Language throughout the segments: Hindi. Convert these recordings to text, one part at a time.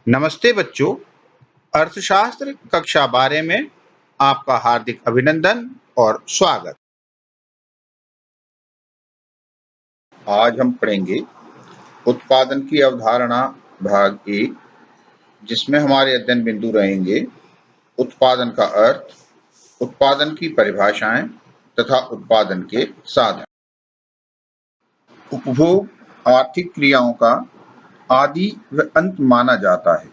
नमस्ते बच्चों, अर्थशास्त्र कक्षा 12 में आपका हार्दिक अभिनंदन और स्वागत। आज हम पढ़ेंगे उत्पादन की अवधारणा भाग 1, जिसमें हमारे अध्ययन बिंदु रहेंगे उत्पादन का अर्थ, उत्पादन की परिभाषाएं तथा उत्पादन के साधन। उपभोग आर्थिक क्रियाओं का आदि व अंत माना जाता है।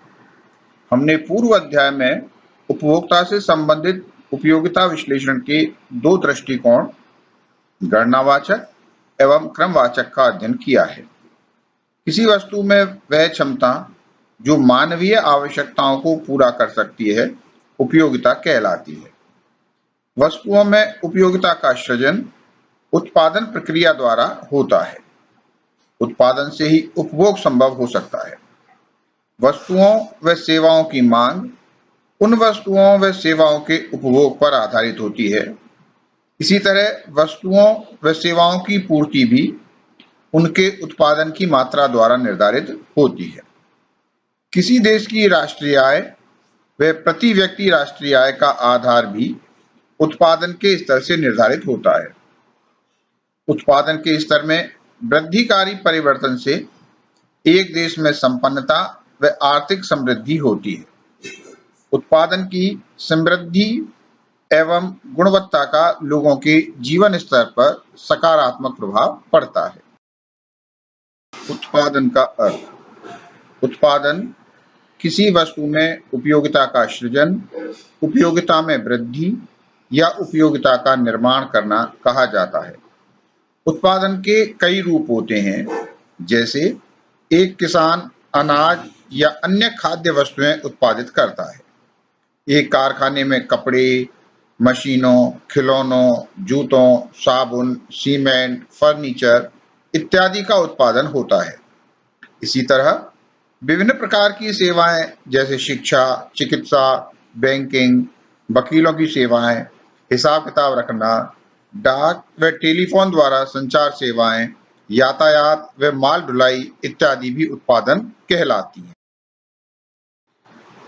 हमने पूर्व अध्याय में उपभोक्ता से संबंधित उपयोगिता विश्लेषण के दो दृष्टिकोण, गणनावाचक एवं क्रमवाचक का अध्ययन किया है। किसी वस्तु में वह क्षमता जो मानवीय आवश्यकताओं को पूरा कर सकती है, उपयोगिता कहलाती है। वस्तुओं में उपयोगिता का सृजन उत्पादन प्रक्रिया द्वारा होता है। उत्पादन से ही उपभोग संभव हो सकता है। वस्तुओं व सेवाओं की मांग उन वस्तुओं व सेवाओं के उपभोग पर आधारित होती है। इसी तरह वस्तुओं व सेवाओं की पूर्ति भी उनके उत्पादन की मात्रा द्वारा निर्धारित होती है। किसी देश की राष्ट्रीय आय व प्रति व्यक्ति राष्ट्रीय आय का आधार भी उत्पादन के स्तर से निर्धारित होता है। उत्पादन के स्तर में वृद्धिकारी परिवर्तन से एक देश में संपन्नता व आर्थिक समृद्धि होती है। उत्पादन की समृद्धि एवं गुणवत्ता का लोगों के जीवन स्तर पर सकारात्मक प्रभाव पड़ता है। उत्पादन का अर्थ, उत्पादन किसी वस्तु में उपयोगिता का सृजन, उपयोगिता में वृद्धि या उपयोगिता का निर्माण करना कहा जाता है। उत्पादन के कई रूप होते हैं, जैसे एक किसान अनाज या अन्य खाद्य वस्तुएं उत्पादित करता है। एक कारखाने में कपड़े, मशीनों, खिलौनों, जूतों, साबुन, सीमेंट, फर्नीचर इत्यादि का उत्पादन होता है। इसी तरह विभिन्न प्रकार की सेवाएं जैसे शिक्षा, चिकित्सा, बैंकिंग, वकीलों की सेवाएं, हिसाब किताब रखना, डाक व टेलीफोन द्वारा संचार सेवाएं, यातायात व माल ढुलाई इत्यादि भी उत्पादन कहलाती हैं।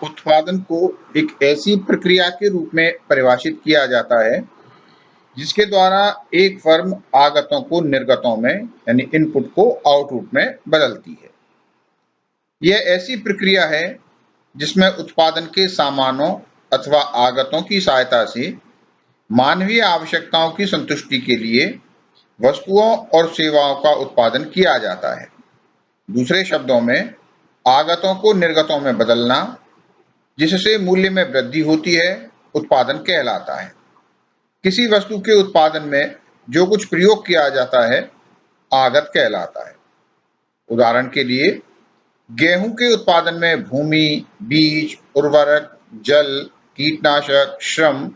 उत्पादन को एक ऐसी प्रक्रिया के रूप में परिभाषित किया जाता है जिसके द्वारा एक फर्म आगतों को निर्गतों में यानी इनपुट को आउटपुट में बदलती है। यह ऐसी प्रक्रिया है जिसमें उत्पादन के सामानों अथवा आगतों की सहायता से मानवीय आवश्यकताओं की संतुष्टि के लिए वस्तुओं और सेवाओं का उत्पादन किया जाता है। दूसरे शब्दों में, आगतों को निर्गतों में बदलना जिससे मूल्य में वृद्धि होती है, उत्पादन कहलाता है। किसी वस्तु के उत्पादन में जो कुछ प्रयोग किया जाता है, आगत कहलाता है। उदाहरण के लिए, गेहूं के उत्पादन में भूमि, बीज, उर्वरक, जल, कीटनाशक, श्रम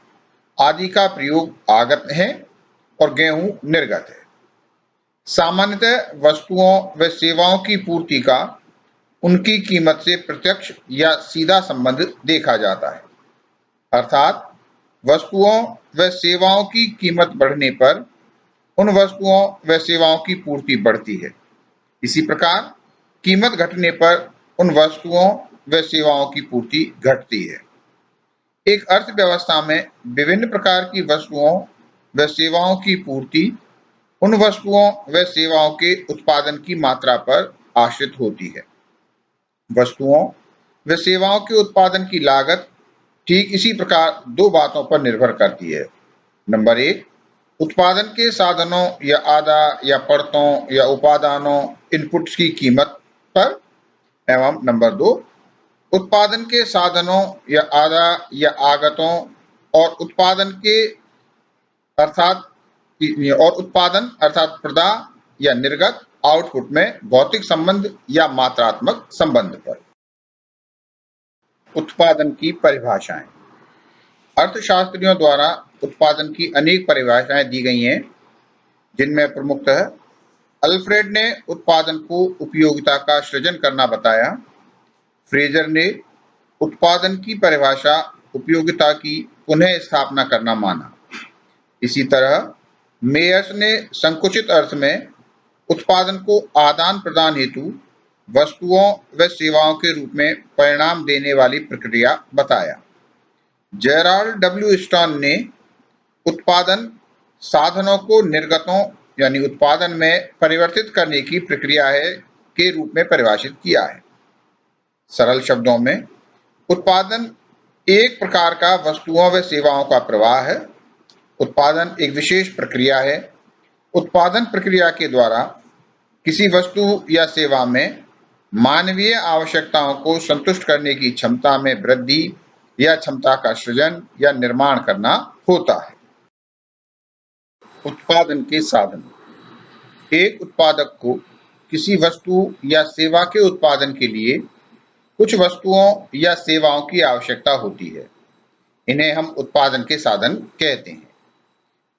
आदि का प्रयोग आगत है और गेहूं निर्गत है। सामान्यतः वस्तुओं व सेवाओं की पूर्ति का उनकी कीमत से प्रत्यक्ष या सीधा संबंध देखा जाता है, अर्थात वस्तुओं व सेवाओं की कीमत बढ़ने पर उन वस्तुओं व सेवाओं की पूर्ति बढ़ती है। इसी प्रकार कीमत घटने पर उन वस्तुओं व सेवाओं की पूर्ति घटती है। एक अर्थव्यवस्था में विभिन्न प्रकार की वस्तुओं व सेवाओं की पूर्ति उन वस्तुओं व सेवाओं के उत्पादन की मात्रा पर आश्रित होती है। वस्तुओं व सेवाओं के उत्पादन की लागत ठीक इसी प्रकार दो बातों पर निर्भर करती है। नंबर 1, उत्पादन के साधनों या आधा या परतों या उपादानों इनपुट्स की कीमत पर, एवं नंबर 2, उत्पादन के साधनों या आधा या आगतों और उत्पादन अर्थात प्रदा या निर्गत आउटपुट में भौतिक संबंध या मात्रात्मक संबंध पर। उत्पादन की परिभाषाएं। अर्थशास्त्रियों द्वारा उत्पादन की अनेक परिभाषाएं दी गई हैं, जिनमें प्रमुखतः अल्फ्रेड ने उत्पादन को उपयोगिता का सृजन करना बताया। फ्रेजर ने उत्पादन की परिभाषा उपयोगिता की पुनः स्थापना करना माना। इसी तरह मेयर्स ने संकुचित अर्थ में उत्पादन को आदान प्रदान हेतु वस्तुओं व सेवाओं के रूप में परिणाम देने वाली प्रक्रिया बताया। जेराल्ड डब्ल्यू स्टोन ने उत्पादन साधनों को निर्गतों यानी उत्पादन में परिवर्तित करने की प्रक्रिया है के रूप में परिभाषित किया है। सरल शब्दों में, उत्पादन एक प्रकार का वस्तुओं व सेवाओं का प्रवाह है। उत्पादन एक विशेष प्रक्रिया है। उत्पादन प्रक्रिया के द्वारा किसी वस्तु या सेवा में मानवीय आवश्यकताओं को संतुष्ट करने की क्षमता में वृद्धि या क्षमता का सृजन या निर्माण करना होता है। उत्पादन के साधन। एक उत्पादक को किसी वस्तु या सेवा के उत्पादन के लिए कुछ वस्तुओं या सेवाओं की आवश्यकता होती है। इन्हें हम उत्पादन के साधन कहते हैं।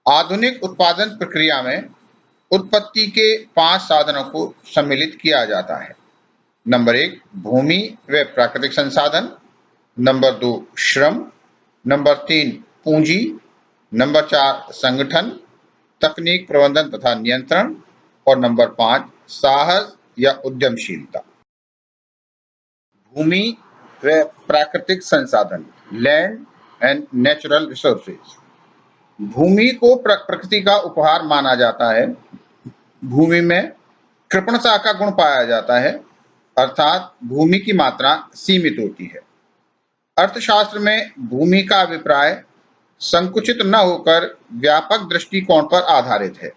आधुनिक उत्पादन प्रक्रिया में उत्पत्ति के 5 साधनों को सम्मिलित किया जाता है। नंबर 1 भूमि व प्राकृतिक संसाधन, नंबर 2 श्रम, नंबर 3 पूंजी, नंबर 4 संगठन, तकनीक प्रबंधन तथा नियंत्रण और नंबर 5 साहस या उद्यमशीलता। भूमि व प्राकृतिक संसाधन, लैंड एंड नेचुरल रिसोर्सेज। भूमि को प्रकृति का उपहार माना जाता है। भूमि में कृपणता का गुण पाया जाता है, अर्थात भूमि की मात्रा सीमित होती है। अर्थशास्त्र में भूमि का अभिप्राय संकुचित न होकर व्यापक दृष्टिकोण पर आधारित है।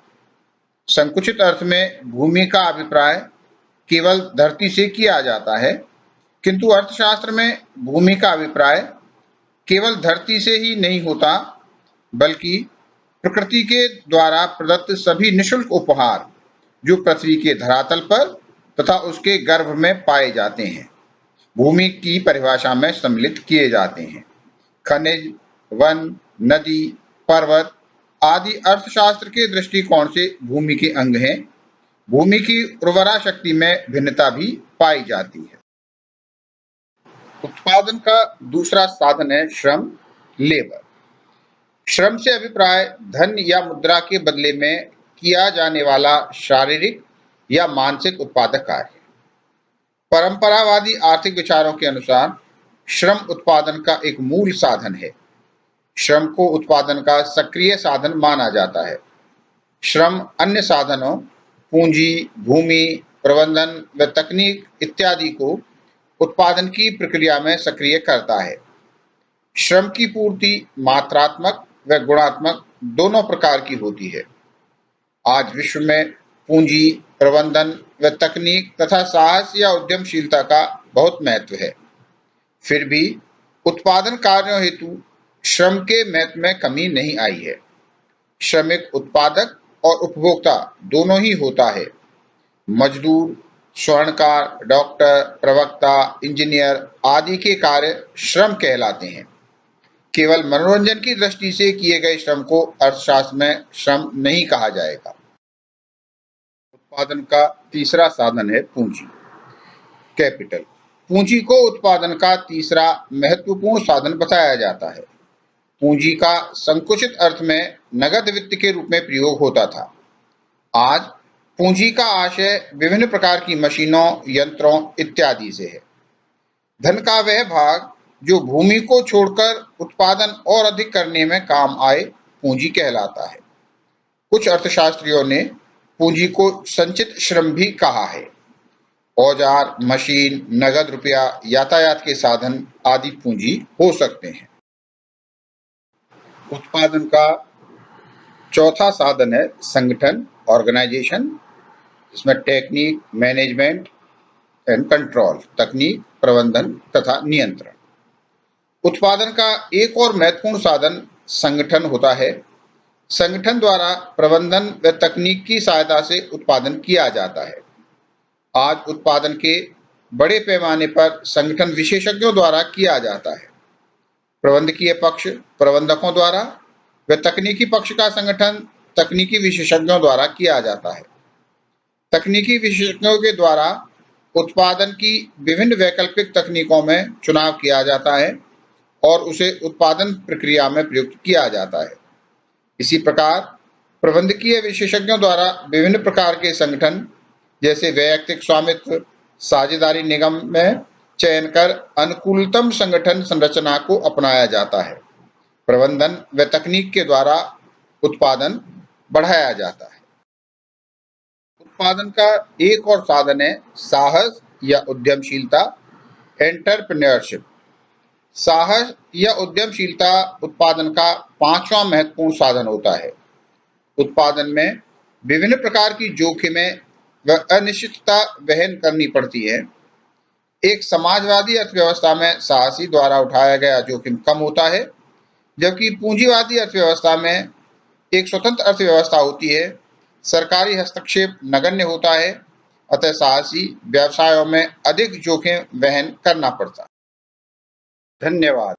संकुचित अर्थ में भूमि का अभिप्राय केवल धरती से किया जाता है, किंतु अर्थशास्त्र में भूमि का अभिप्राय केवल धरती से ही नहीं होता, बल्कि प्रकृति के द्वारा प्रदत्त सभी निःशुल्क उपहार जो पृथ्वी के धरातल पर तथा उसके गर्भ में पाए जाते हैं, भूमि की परिभाषा में सम्मिलित किए जाते हैं। खनिज, वन, नदी, पर्वत आदि अर्थशास्त्र के दृष्टिकोण से भूमि के अंग हैं। भूमि की उर्वरा शक्ति में भिन्नता भी पाई जाती है। उत्पादन का दूसरा साधन है श्रम, लेबर। श्रम से अभिप्राय धन या मुद्रा के बदले में किया जाने वाला शारीरिक या मानसिक उत्पादक कार्य। परंपरावादी आर्थिक विचारों के अनुसार श्रम उत्पादन का एक मूल साधन है। श्रम को उत्पादन का सक्रिय साधन माना जाता है। श्रम अन्य साधनों पूंजी, भूमि, प्रबंधन व तकनीक इत्यादि को उत्पादन की प्रक्रिया में सक्रिय करता है। श्रम की पूर्ति मात्रात्मक व गुणात्मक दोनों प्रकार की होती है। आज विश्व में पूंजी, प्रबंधन व तकनीक तथा साहस या उद्यमशीलता का बहुत महत्व है। फिर भी उत्पादन कार्यों हेतु श्रम के महत्व में कमी नहीं आई है। श्रमिक उत्पादक और उपभोक्ता दोनों ही होता है। मजदूर, स्वर्णकार, डॉक्टर, प्रवक्ता, इंजीनियर आदि के कार्य श्रम कहलाते हैं। केवल मनोरंजन की दृष्टि से किए गए श्रम को अर्थशास्त्र में श्रम नहीं कहा जाएगा। उत्पादन का तीसरा साधन है पूंजी, कैपिटल। पूंजी को उत्पादन का तीसरा महत्वपूर्ण साधन बताया जाता है। पूंजी का संकुचित अर्थ में नगद वित्त के रूप में प्रयोग होता था। आज पूंजी का आशय विभिन्न प्रकार की मशीनों, यंत्रों इत्यादि से है। धन का वह भाग जो भूमि को छोड़कर उत्पादन और अधिक करने में काम आए, पूंजी कहलाता है। कुछ अर्थशास्त्रियों ने पूंजी को संचित श्रम भी कहा है। औजार, मशीन, नगद रुपया, यातायात के साधन आदि पूंजी हो सकते हैं। उत्पादन का चौथा साधन है संगठन, ऑर्गेनाइजेशन। इसमें टेक्निक, मैनेजमेंट एंड कंट्रोल, तकनीक, प्रबंधन तथा नियंत्रण। उत्पादन का एक और महत्वपूर्ण साधन संगठन होता है। संगठन द्वारा प्रबंधन व तकनीक की सहायता से उत्पादन किया जाता है। आज उत्पादन के बड़े पैमाने पर संगठन विशेषज्ञों द्वारा किया जाता है। प्रबंधकीय पक्ष प्रबंधकों द्वारा व तकनीकी पक्ष का संगठन तकनीकी विशेषज्ञों द्वारा किया जाता है। तकनीकी विशेषज्ञों के द्वारा उत्पादन की विभिन्न वैकल्पिक तकनीकों में चुनाव किया जाता है और उसे उत्पादन प्रक्रिया में प्रयुक्त किया जाता है। इसी प्रकार प्रबंधकीय विशेषज्ञों द्वारा विभिन्न प्रकार के संगठन जैसे वैयक्तिक स्वामित्व, साझेदारी निगम में चयन कर अनुकूलतम संगठन संरचना को अपनाया जाता है। प्रबंधन व तकनीक के द्वारा उत्पादन बढ़ाया जाता है। उत्पादन का एक और साधन है साहस या उद्यमशीलता, एंटरप्रेन्योरशिप। साहस या उद्यमशीलता उत्पादन का पांचवा महत्वपूर्ण साधन होता है। उत्पादन में विभिन्न प्रकार की जोखिमें व अनिश्चितता वहन करनी पड़ती है। एक समाजवादी अर्थव्यवस्था में साहसी द्वारा उठाया गया जोखिम कम होता है, जबकि पूंजीवादी अर्थव्यवस्था में एक स्वतंत्र अर्थव्यवस्था होती है। सरकारी हस्तक्षेप नगण्य होता है, अतः साहसी व्यवसायों में अधिक जोखिम वहन करना पड़ता है। धन्यवाद।